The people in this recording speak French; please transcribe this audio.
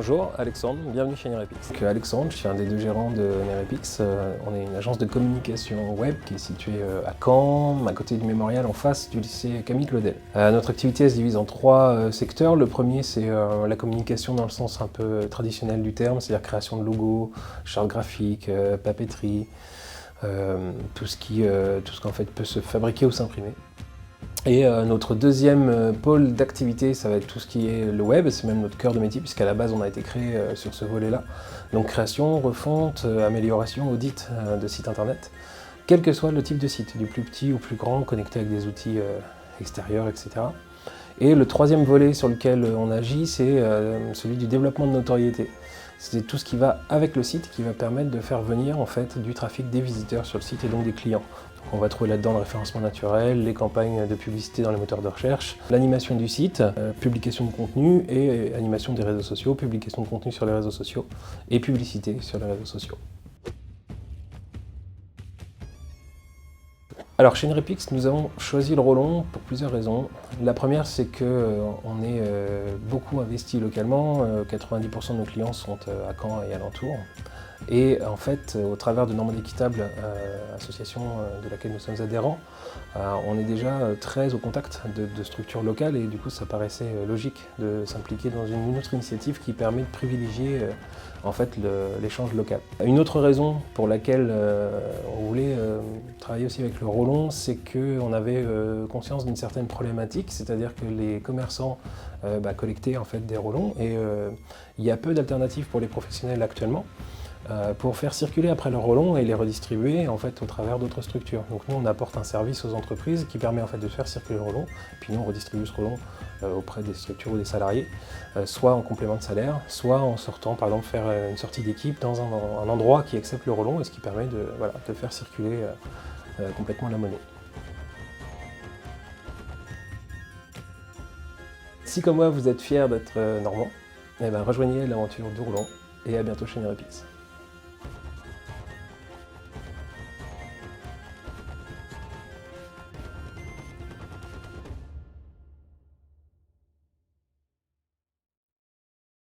Bonjour, Alexandre, bienvenue chez Nerepix. Alexandre, je suis un des deux gérants de Nerepix. On est une agence de communication web qui est située à Caen, à côté du Mémorial, en face du lycée Camille Claudel. Notre activité elle se divise en trois secteurs. Le premier, c'est la communication dans le sens un peu traditionnel du terme, c'est-à-dire création de logos, charte graphique, papeterie, tout ce qu'en fait peut se fabriquer ou s'imprimer. Et notre deuxième pôle d'activité, ça va être tout ce qui est le web, c'est même notre cœur de métier, puisqu'à la base on a été créé sur ce volet-là. Donc création, refonte, amélioration, audit de sites internet, quel que soit le type de site, du plus petit au plus grand, connecté avec des outils extérieurs, etc. Et le troisième volet sur lequel on agit, c'est celui du développement de notoriété. C'est tout ce qui va avec le site qui va permettre de faire venir en fait du trafic des visiteurs sur le site et donc des clients. Donc on va trouver là-dedans le référencement naturel, les campagnes de publicité dans les moteurs de recherche, l'animation du site, publication de contenu et animation des réseaux sociaux, publication de contenu sur les réseaux sociaux et publicité sur les réseaux sociaux. Alors chez Nerepix, nous avons choisi le Rollon pour plusieurs raisons. La première, c'est qu'on est beaucoup investi localement, 90% de nos clients sont à Caen et alentours. Et en fait, au travers de Normandie Équitable, association de laquelle nous sommes adhérents, on est déjà très au contact de structures locales et du coup ça paraissait logique de s'impliquer dans une autre initiative qui permet de privilégier en fait l'échange local. Une autre raison pour laquelle on voulait travailler aussi avec le Rollon, c'est qu'on avait conscience d'une certaine problématique, c'est-à-dire que les commerçants collectaient en fait des Rollons et il y a peu d'alternatives pour les professionnels actuellement pour faire circuler après leurs Rollons et les redistribuer en fait au travers d'autres structures. Donc nous on apporte un service aux entreprises qui permet en fait de faire circuler le Rollon, puis nous on redistribue ce Rollon auprès des structures ou des salariés, soit en complément de salaire, soit en sortant par exemple faire une sortie d'équipe dans un endroit qui accepte le Rollon et ce qui permet de faire circuler complètement la monnaie. Si comme moi vous êtes fiers d'être normand, rejoignez l'aventure du Rollon et à bientôt chez Nerepix.